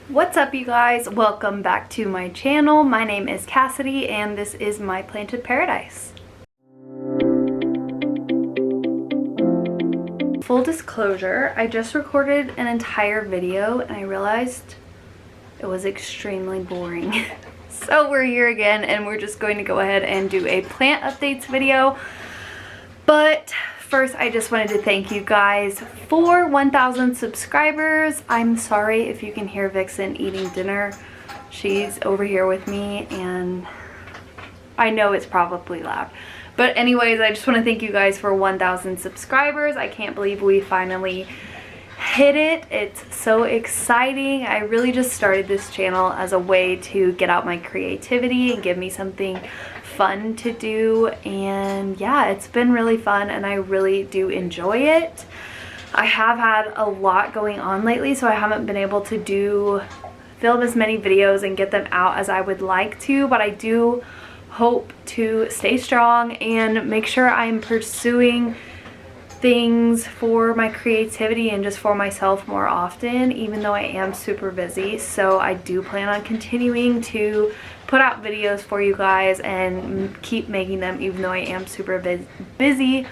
What's up, you guys? Welcome back to my channel. My name is Cassidy and this is my planted paradise. Full disclosure, I just recorded an entire video and I realized it was extremely boring. So we're here again and we're just going to go ahead and do a plant updates video. But first, I just wanted to thank you guys for 1,000 subscribers. I'm sorry if you can hear Vixen eating dinner. She's over here with me and I know it's probably loud. But anyways, I just want to thank you guys for 1,000 subscribers. I can't believe we finally hit it. It's so exciting. I really just started this channel as a way to get out my creativity and give me something fun to do, and yeah, it's been really fun and I really do enjoy it. I have had a lot going on lately, so I haven't been able to film as many videos and get them out as I would like to, but I do hope to stay strong and make sure I'm pursuing things for my creativity and just for myself more often, even though I am super busy. So I do plan on continuing to put out videos for you guys and keep making them even though I am super busy.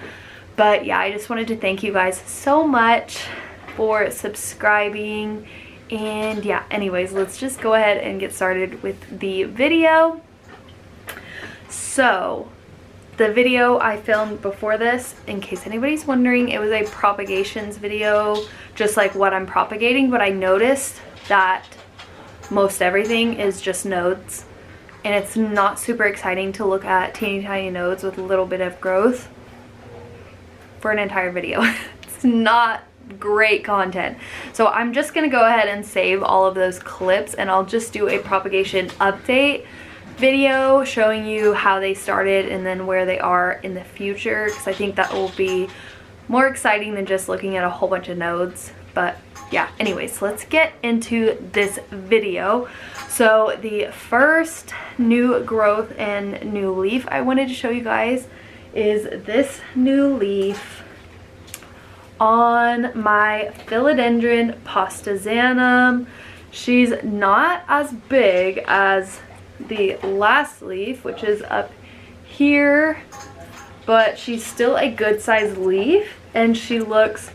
But yeah, I just wanted to thank you guys so much for subscribing. And yeah, anyways, let's just go ahead and get started with the video. So the video I filmed before this, in case anybody's wondering, it was a propagations video, just like what I'm propagating, but I noticed that most everything is just nodes and it's not super exciting to look at teeny tiny nodes with a little bit of growth for an entire video. It's not great content. So I'm just gonna go ahead and save all of those clips and I'll just do a propagation update video showing you how they started and then where they are in the future, because I think that will be more exciting than just looking at a whole bunch of nodes. But yeah, anyways, let's get into this video. So the first new growth and new leaf I wanted to show you guys is this new leaf on my Philodendron Pastaanum. She's not as big as the last leaf, which is up here, but she's still a good sized leaf and she looks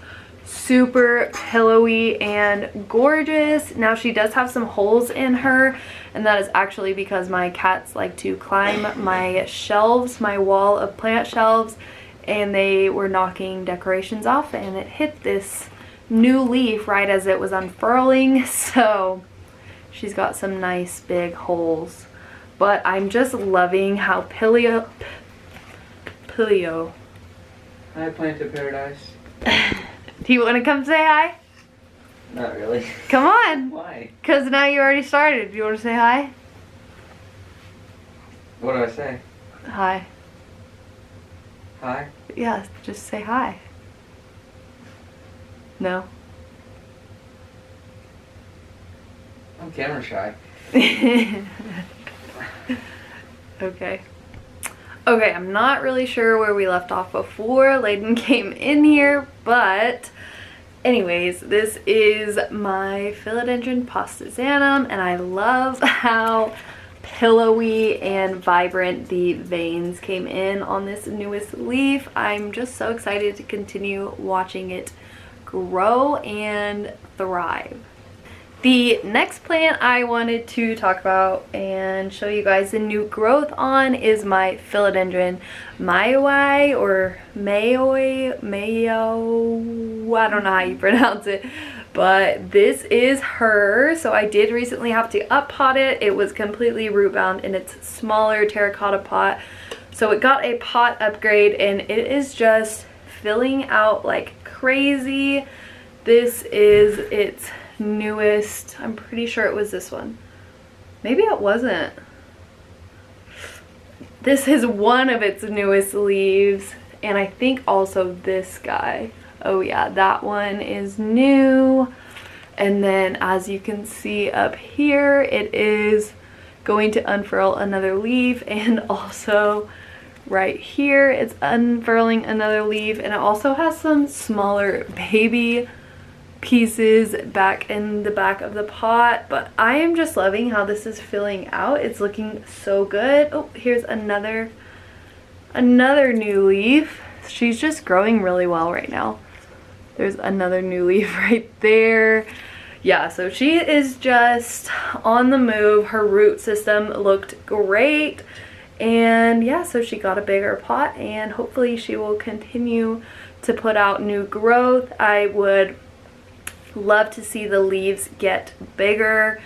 super pillowy and gorgeous. Now she does have some holes in her, and that is actually because my cats like to climb my shelves, my wall of plant shelves, and they were knocking decorations off and it hit this new leaf right as it was unfurling. So she's got some nice big holes. But I'm just loving how Hi, planted paradise. Do you want to come say hi? Not really. Come on. Why? Because now you already started. Do you want to say hi? What do I say? Hi. Hi? Yeah, just say hi. No? I'm camera shy. Okay. Okay, I'm not really sure where we left off before Layden came in here, but anyways, this is my Philodendron Pastaanum and I love how pillowy and vibrant the veins came in on this newest leaf. I'm just so excited to continue watching it grow and thrive. The next plant I wanted to talk about and show you guys the new growth on is my Philodendron Myui or Mayo, I don't know how you pronounce it, but this is her. So I did recently have to up-pot it. It was completely root bound in its smaller terracotta pot. So it got a pot upgrade and it is just filling out like crazy. This is its newest, I'm pretty sure it was this one. Maybe it wasn't. This is one of its newest leaves, and I think also this guy. Oh yeah, that one is new. And then as you can see up here, it is going to unfurl another leaf, and also right here it's unfurling another leaf, and it also has some smaller baby pieces back in the back of the pot, but I am just loving how this is filling out. It's looking so good. Oh, here's another new leaf. She's just growing really well right now. There's another new leaf right there. Yeah, so she is just on the move. Her root system looked great. And yeah, so she got a bigger pot and hopefully she will continue to put out new growth. I would love to see the leaves get bigger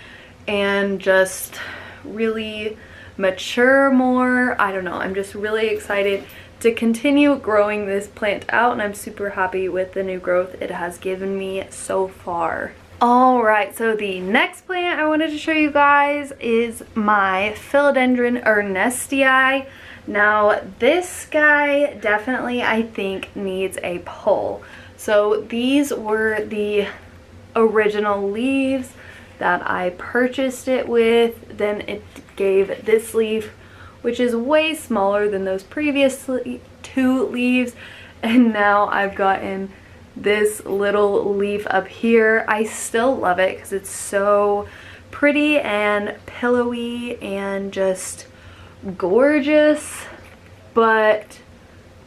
and just really mature more. I don't know, I'm just really excited to continue growing this plant out, and I'm super happy with the new growth it has given me so far. Alright, so the next plant I wanted to show you guys is my Philodendron Ernestii. Now this guy definitely, I think, needs a pull. So these were the original leaves that I purchased it with. Then it gave this leaf, which is way smaller than those previous two leaves, and now I've gotten this little leaf up here. I still love it because it's so pretty and pillowy and just gorgeous, but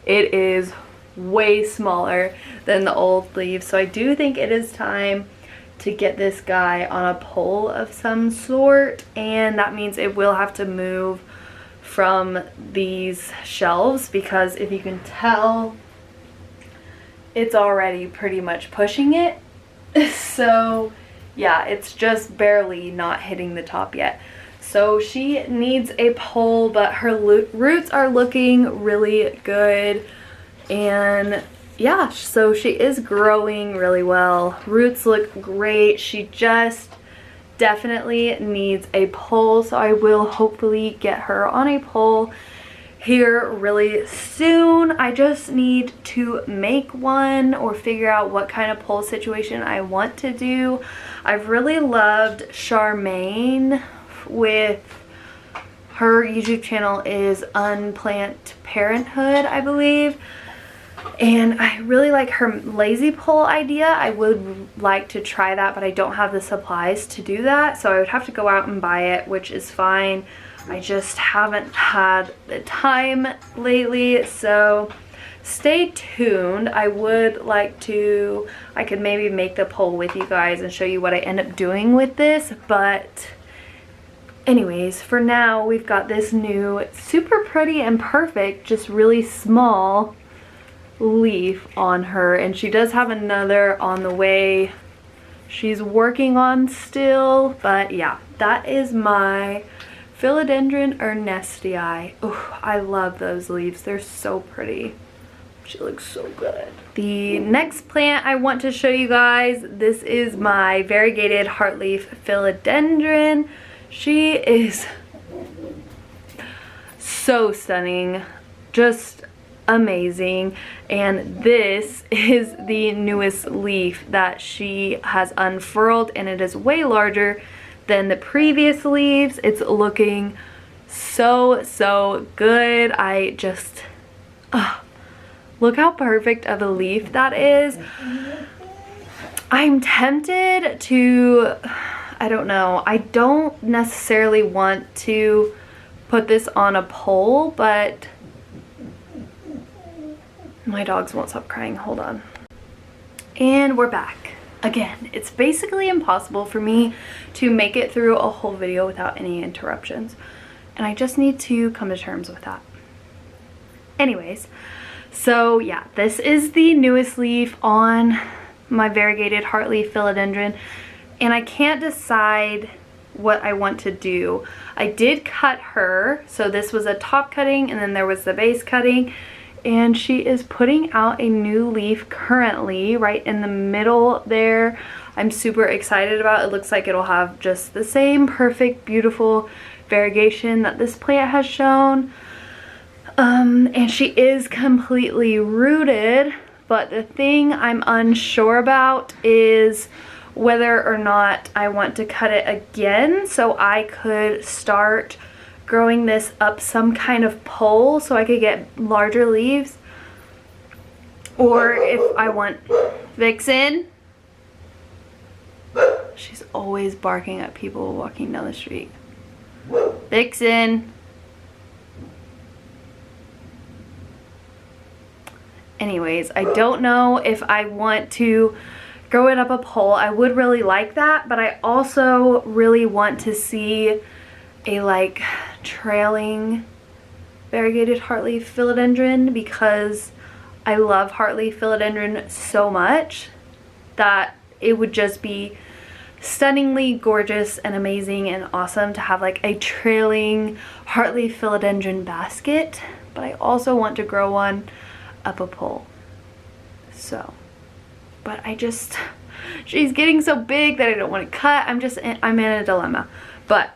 it is way smaller than the old leaves. So I do think it is time to get this guy on a pole of some sort, and that means it will have to move from these shelves, because if you can tell, it's already pretty much pushing it. So yeah, it's just barely not hitting the top yet. So she needs a pole, but her roots are looking really good. And yeah, so she is growing really well. Roots look great. She just definitely needs a pole, so I will hopefully get her on a pole here really soon. I just need to make one or figure out what kind of pole situation I want to do. I've really loved Charmaine with her YouTube channel is Unplant Parenthood, I believe. And I really like her lazy pole idea. I would like to try that, but I don't have the supplies to do that. So I would have to go out and buy it, which is fine. I just haven't had the time lately. So stay tuned. I would like to, I could maybe make the pole with you guys and show you what I end up doing with this. But anyways, for now, we've got this new super pretty and perfect, just really small leaf on her, and she does have another on the way she's working on still. But yeah, that is my Philodendron Ernestii. Oh, I love those leaves. They're so pretty. She looks so good. The next plant I want to show you guys, this is my variegated heartleaf philodendron. She is so stunning, just amazing. And this is the newest leaf that she has unfurled, and it is way larger than the previous leaves. It's looking so good. I just look how perfect of a leaf that is. I'm tempted to, I don't know, I don't necessarily want to put this on a pole, but my dogs won't stop crying. Hold on. And we're back. Again, it's basically impossible for me to make it through a whole video without any interruptions. And I just need to come to terms with that. Anyways, so yeah, this is the newest leaf on my variegated heartleaf philodendron. And I can't decide what I want to do. I did cut her. So this was a top cutting, and then there was the base cutting. And she is putting out a new leaf currently right in the middle there. I'm super excited about it. It looks like it'll have just the same perfect, beautiful variegation that this plant has shown. And she is completely rooted, but the thing I'm unsure about is whether or not I want to cut it again so I could start growing this up some kind of pole so I could get larger leaves, or if I want Vixen. She's always barking at people walking down the street. Vixen. Anyways, I don't know if I want to grow it up a pole. I would really like that, but I also really want to see a like trailing variegated heartleaf philodendron, because I love heartleaf philodendron so much that it would just be stunningly gorgeous and amazing and awesome to have like a trailing heartleaf philodendron basket. But I also want to grow one up a pole. So, but she's getting so big that I don't want to cut. I'm in a dilemma, but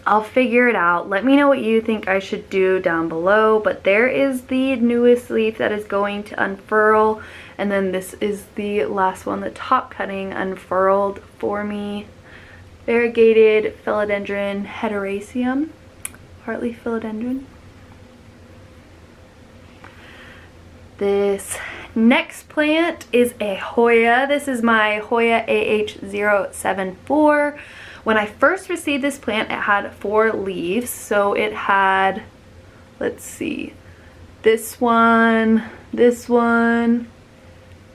I'll figure it out. Let me know what you think I should do down below. But there is the newest leaf that is going to unfurl, and then this is the last one, the top cutting unfurled for me. Variegated Philodendron Heartleaf, Heartleaf Philodendron. This next plant is a Hoya. This is my Hoya AH07. When I first received this plant, it had 4 leaves. So it had, let's see, this one, this one,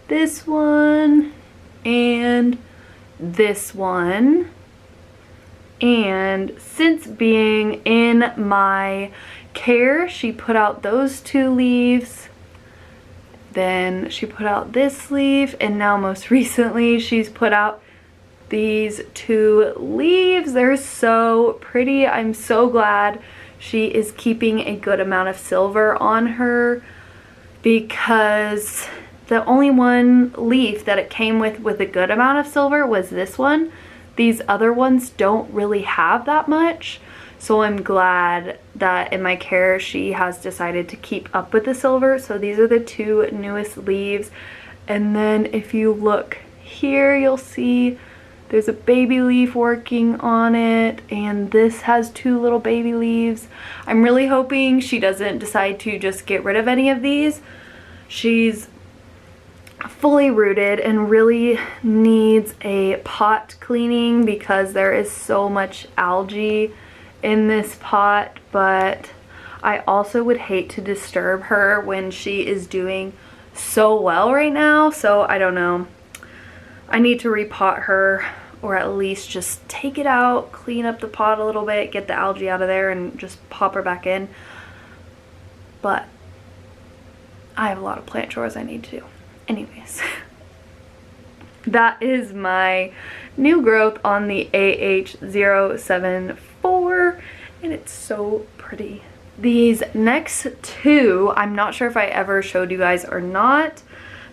this one, and this one. And since being in my care, she put out those 2 leaves. Then she put out this leaf, and now most recently she's put out these 2 leaves. They're so pretty. I'm so glad she is keeping a good amount of silver on her, because the only one leaf that it came with a good amount of silver was this one. These other ones don't really have that much. So I'm glad that in my care she has decided to keep up with the silver. So these are the 2 newest leaves. And then if you look here, you'll see there's a baby leaf working on it, and this has 2 little baby leaves. I'm really hoping she doesn't decide to just get rid of any of these. She's fully rooted and really needs a pot cleaning because there is so much algae in this pot, but I also would hate to disturb her when she is doing so well right now. So I don't know. I need to repot her, or at least just take it out, clean up the pot a little bit, get the algae out of there, and just pop her back in. But I have a lot of plant chores I need to do. Anyways, that is my new growth on the AH07, and it's so pretty. These next 2, I'm not sure if I ever showed you guys or not,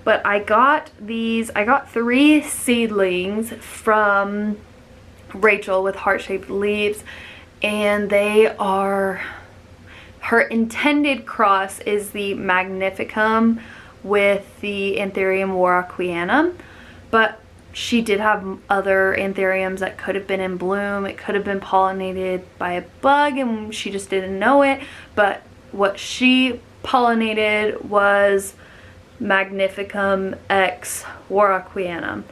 but I got 3 seedlings from Rachel with heart-shaped leaves, and they are, her intended cross is the Magnificum with the Anthurium warocquianum, but she did have other anthuriums that could have been in bloom. It could have been pollinated by a bug and she just didn't know it, but what she pollinated was Magnificum X warocquianum.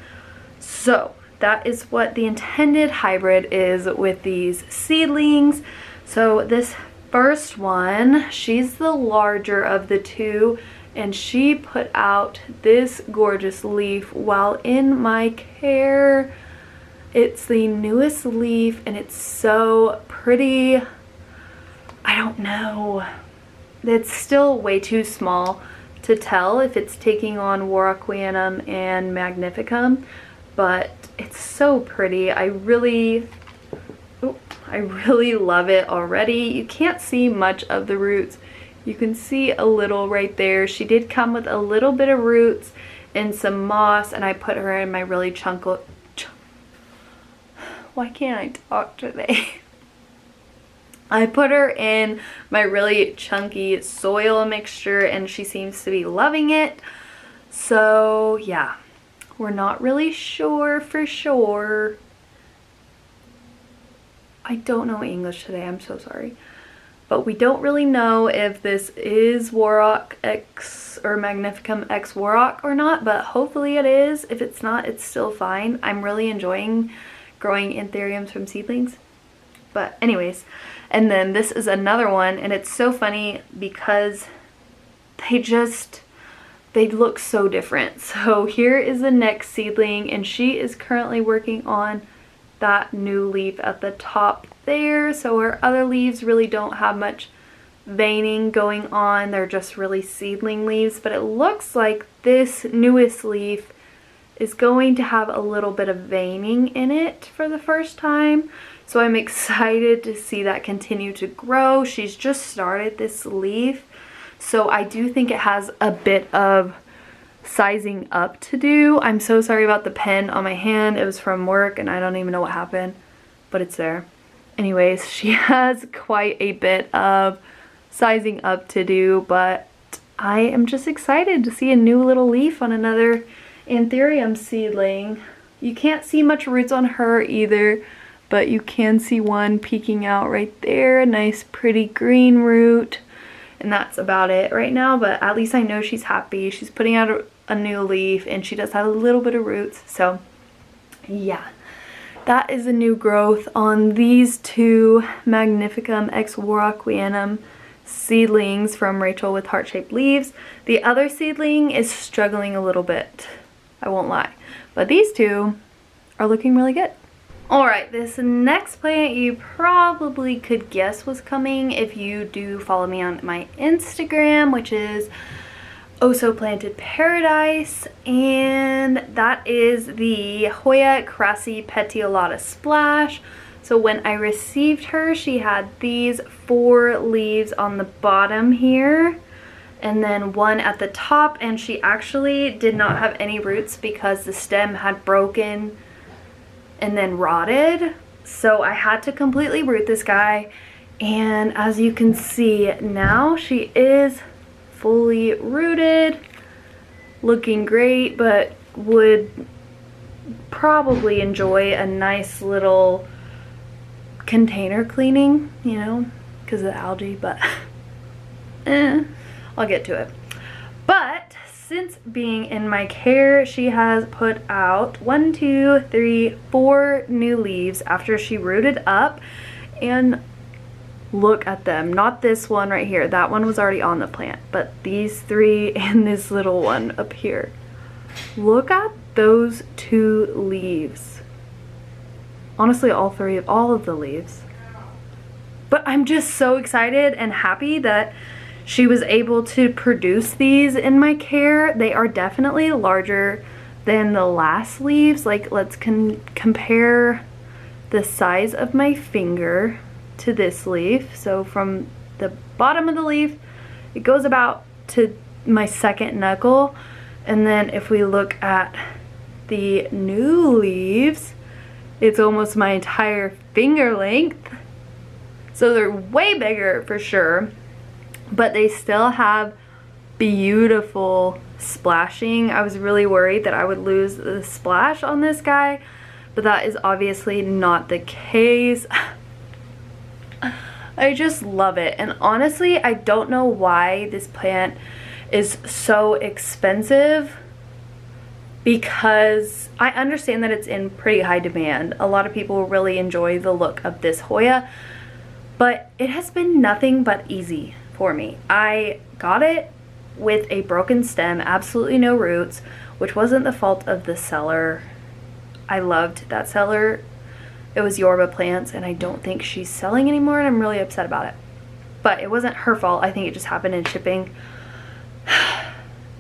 So that is what the intended hybrid is with these seedlings. So this first one, she's the larger of the 2, and she put out this gorgeous leaf while in my care. It's the newest leaf and it's so pretty. I don't know. It's still way too small to tell if it's taking on warocquianum and Magnificum, but it's so pretty. I really love it already. You can't see much of the roots. You can see a little right there. She did come with a little bit of roots and some moss, and I put her in my really why can't I talk today? I put her in my really chunky soil mixture, and she seems to be loving it. So yeah, we're not really sure for sure. I don't know English today, I'm so sorry. but we don't really know if this is Warrock X or Magnificum X Warrock or not, but hopefully it is. If it's not, it's still fine. I'm really enjoying growing Anthuriums from seedlings. But anyways, and then this is another one, and it's so funny because they look so different. So here is the next seedling, and she is currently working on that new leaf at the top there. So her other leaves really don't have much veining going on. They're just really seedling leaves, but it looks like this newest leaf is going to have a little bit of veining in it for the first time. So I'm excited to see that continue to grow. She's just started this leaf, so I do think it has a bit of sizing up to do. I'm so sorry about the pen on my hand. It was from work and I don't even know what happened, but it's there. Anyways, she has quite a bit of sizing up to do, but I am just excited to see a new little leaf on another Anthurium seedling. You can't see much roots on her either, but you can see one peeking out right there, a nice pretty green root. And that's about it right now, but at least I know she's happy. She's putting out a new leaf, and she does have a little bit of roots. So yeah, that is a new growth on these two Magnificum X Warrockianum seedlings from Rachel with heart-shaped leaves. The other seedling is struggling a little bit, I won't lie, but these two are looking really good. Alright, this next plant you probably could guess was coming if you do follow me on my Instagram, which is Also Planted Paradise, and that is the Hoya Crassipetiolata Splash. So when I received her, she had these 4 leaves on the bottom here, and then one at the top, and she actually did not have any roots because the stem had broken and then rotted. So I had to completely root this guy, and as you can see now she is fully rooted, looking great, but would probably enjoy a nice little container cleaning, you know, because of the algae, but I'll get to it. But since being in my care, she has put out 1, 2, 3, 4 new leaves after she rooted up, and look at them. Not this one right here, that one was already on the plant, but these 3 and this little one up here. Look at those 2 leaves. Honestly, all of the leaves. But I'm just so excited and happy that she was able to produce these in my care. They are definitely larger than the last leaves. Like, let's compare the size of my finger to this leaf. So from the bottom of the leaf, it goes about to my second knuckle. And then if we look at the new leaves, it's almost my entire finger length. So they're way bigger for sure, but they still have beautiful splashing. I was really worried that I would lose the splash on this guy, but that is obviously not the case. I just love it, and honestly I don't know why this plant is so expensive, because I understand that it's in pretty high demand. A lot of people really enjoy the look of this Hoya, but it has been nothing but easy for me. I got it with a broken stem, absolutely no roots, which wasn't the fault of the seller. I loved that seller. It was Yorba Plants, and I don't think she's selling anymore, and I'm really upset about it. But it wasn't her fault. I think it just happened in shipping.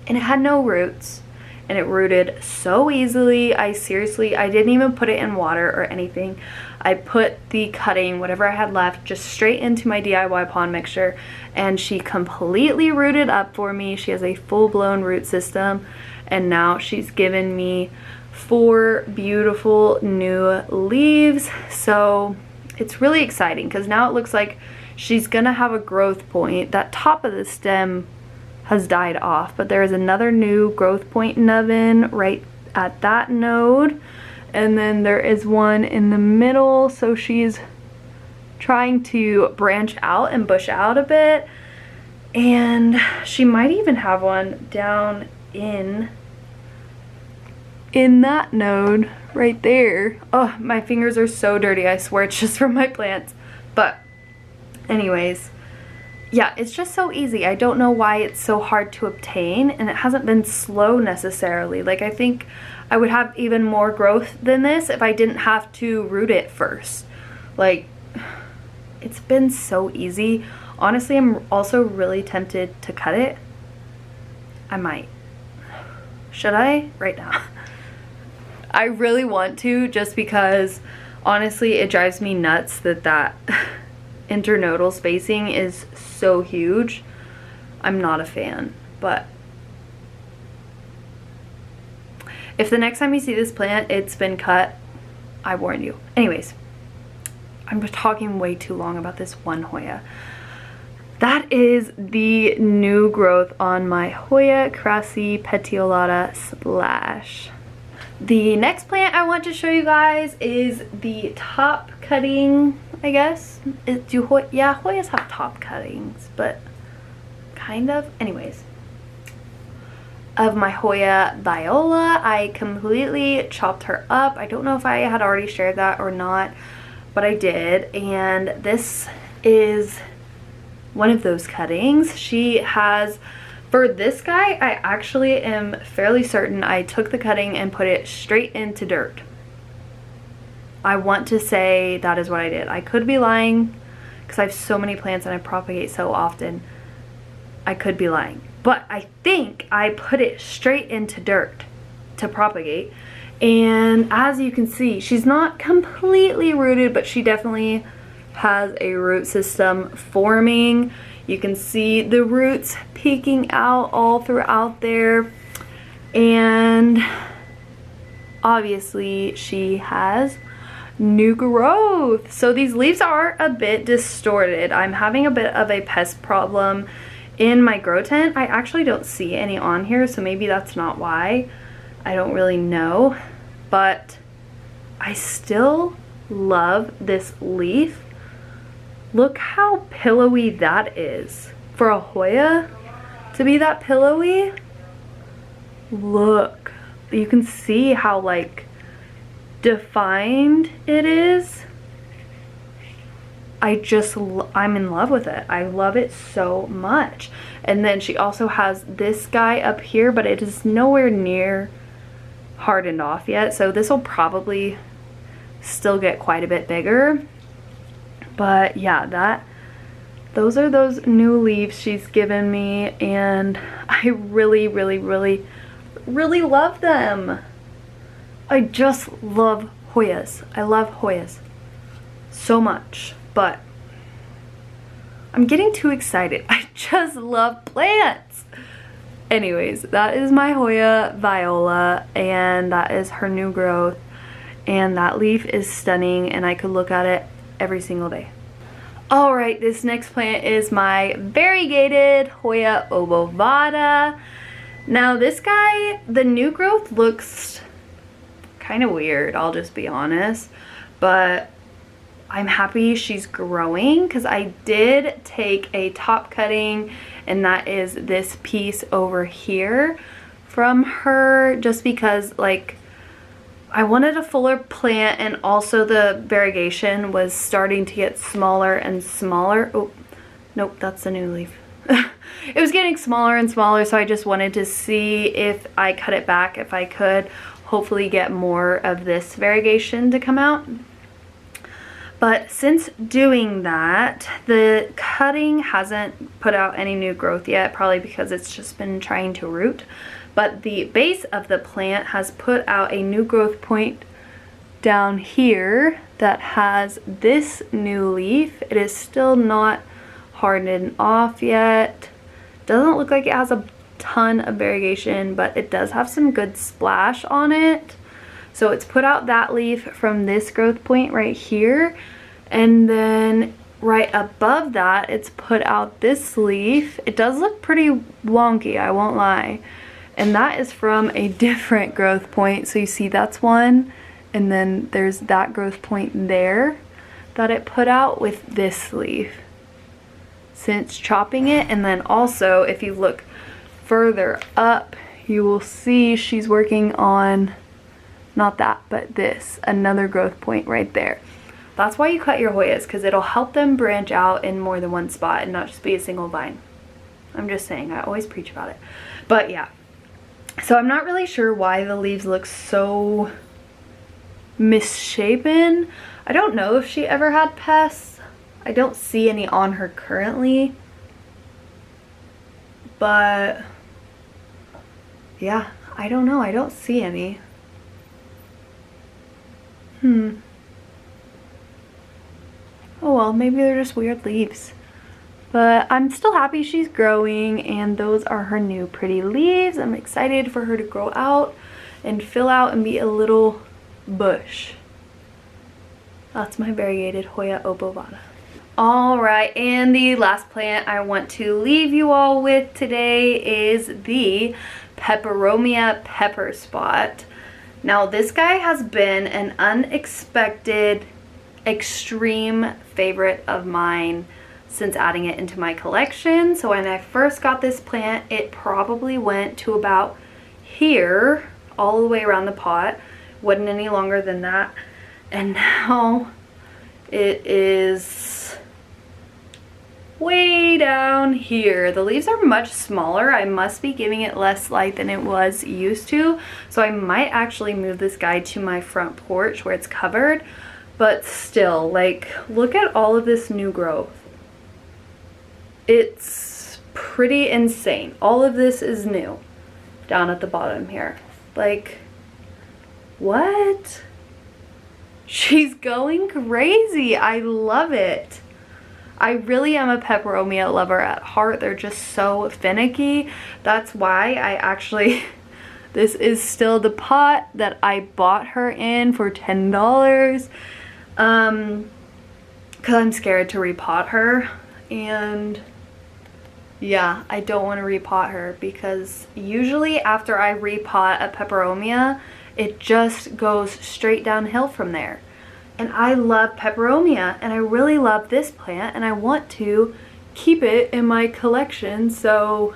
And it had no roots, and it rooted so easily. I didn't even put it in water or anything. I put the cutting, whatever I had left, just straight into my DIY pond mixture, and she completely rooted up for me. She has a full-blown root system, and now she's given me 4 beautiful new leaves. So it's really exciting because now it looks like she's gonna have a growth point. That top of the stem has died off, but there is another new growth point nubbin right at that node, and then there is one in the middle. So she's trying to branch out and bush out a bit. And she might even have one down in that node right there. Oh, my fingers are so dirty. I swear it's just from my plants. But anyways, yeah, it's just so easy. I don't know why it's so hard to obtain, and it hasn't been slow necessarily. Like, I think I would have even more growth than this if I didn't have to root it first. Like, it's been so easy. Honestly, I'm also really tempted to cut it. I might. Should I? Right now. I really want to, just because honestly it drives me nuts that internodal spacing is so huge. I'm not a fan, but if the next time you see this plant it's been cut, I warn you. Anyways, I'm talking way too long about this one Hoya. That is the new growth on my Hoya Petiolata Splash. The next plant I want to show you guys is the top cutting, I guess. Yeah, Hoyas have top cuttings, but kind of. Anyways, of my Hoya Viola. I completely chopped her up. I don't know if I had already shared that or not, but I did. And this is one of those cuttings. She has, for this guy, I actually am fairly certain I took the cutting and put it straight into dirt. I want to say that is what I did. I could be lying because I have so many plants and I propagate so often. I could be lying. But I think I put it straight into dirt to propagate. And as you can see, she's not completely rooted, but she definitely has a root system forming. You can see the roots peeking out all throughout there. And obviously she has new growth. So these leaves are a bit distorted. I'm having a bit of a pest problem in my grow tent. I actually don't see any on here, so maybe that's not why. I don't really know, but I still love this leaf. Look how pillowy that is. For a Hoya to be that pillowy, look. You can see how like defined it is. I'm in love with it. I love it so much. And then she also has this guy up here, but it is nowhere near hardened off yet. So this will probably still get quite a bit bigger. But yeah, those are those new leaves she's given me, and I really, really, really, really love them. I just love Hoyas. I love Hoyas so much, but I'm getting too excited. I just love plants. Anyways, that is my Hoya Viola, and that is her new growth, and that leaf is stunning, and I could look at it every single day. Alright, this next plant is my variegated Hoya Obovata. Now this guy, the new growth looks kind of weird, I'll just be honest, but I'm happy she's growing because I did take a top cutting, and that is this piece over here from her, just because like I wanted a fuller plant, and also the variegation was starting to get smaller and smaller. Oh, nope, that's a new leaf. It was getting smaller and smaller, so I just wanted to see if I cut it back, if I could hopefully get more of this variegation to come out. But since doing that, the cutting hasn't put out any new growth yet, probably because it's just been trying to root. But the base of the plant has put out a new growth point down here that has this new leaf. It is still not hardened off yet. Doesn't look like it has a ton of variegation, but it does have some good splash on it. So it's put out that leaf from this growth point right here, and then right above that it's put out this leaf. It does look pretty wonky, I won't lie. And that is from a different growth point. So you see that's one, and then there's that growth point there. that it put out with this leaf since chopping it. And then also, if you look further up, you will see she's working on, not that, but this, another growth point right there. That's why you cut your Hoyas, because it'll help them branch out in more than one spot and not just be a single vine. I'm just saying, I always preach about it. But yeah, so I'm not really sure why the leaves look so misshapen. I don't know if she ever had pests. I don't see any on her currently. But yeah, I don't know. I don't see any. Oh well, maybe they're just weird leaves. But I'm still happy she's growing, and those are her new pretty leaves. I'm excited for her to grow out and fill out and be a little bush. That's my variegated Hoya Obovata. Alright, and the last plant I want to leave you all with today is the Pepperomia pepper spot. Now this guy has been an unexpected extreme favorite of mine since adding it into my collection. So when I first got this plant, it probably went to about here, all the way around the pot. Wasn't any longer than that. And now it is way down here. The leaves are much smaller. I must be giving it less light than it was used to. So I might actually move this guy to my front porch where it's covered. But still, like, look at all of this new growth. It's pretty insane. All of this is new down at the bottom here. Like, what? She's going crazy. I love it. I really am a Pepperomia lover at heart. They're just so finicky. That's why I actually, this is still the pot that I bought her in for $10. Because I'm scared to repot her, and yeah, I don't want to repot her because usually after I repot a Pepperomia, it just goes straight downhill from there. And I love Pepperomia, and I really love this plant, and I want to keep it in my collection so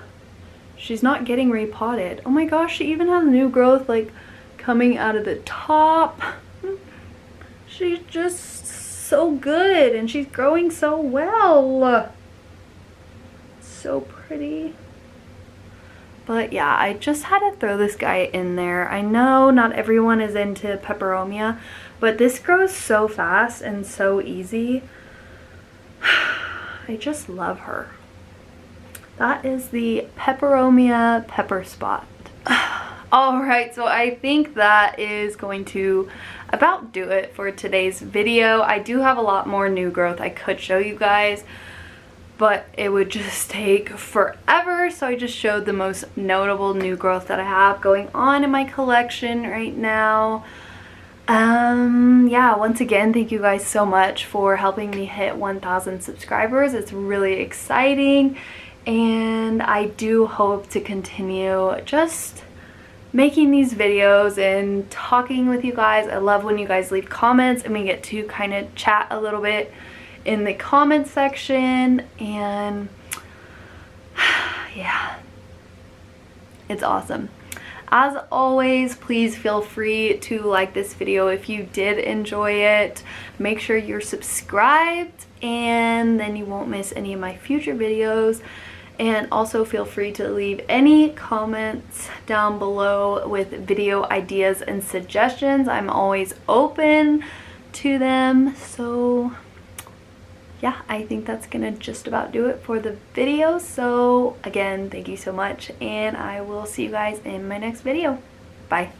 she's not getting repotted. Oh my gosh, she even has new growth like coming out of the top. She's just so good, and she's growing so well. So pretty. But yeah, I just had to throw this guy in there. I know not everyone is into Pepperomia, but this grows so fast and so easy. I just love her. That is the Pepperomia pepper spot. Alright, so I think that is going to about do it for today's video. I do have a lot more new growth I could show you guys, but it would just take forever, so I just showed the most notable new growth that I have going on in my collection right now. Yeah, once again, thank you guys so much for helping me hit 1,000 subscribers. It's really exciting, and I do hope to continue just making these videos and talking with you guys. I love when you guys leave comments and we get to kind of chat a little bit in the comment section, and yeah, it's awesome. As always, please feel free to like this video if you did enjoy it. Make sure you're subscribed, and then you won't miss any of my future videos. And also feel free to leave any comments down below with video ideas and suggestions. I'm always open to them. So yeah, I think that's gonna just about do it for the video. So again, thank you so much, and I will see you guys in my next video. Bye.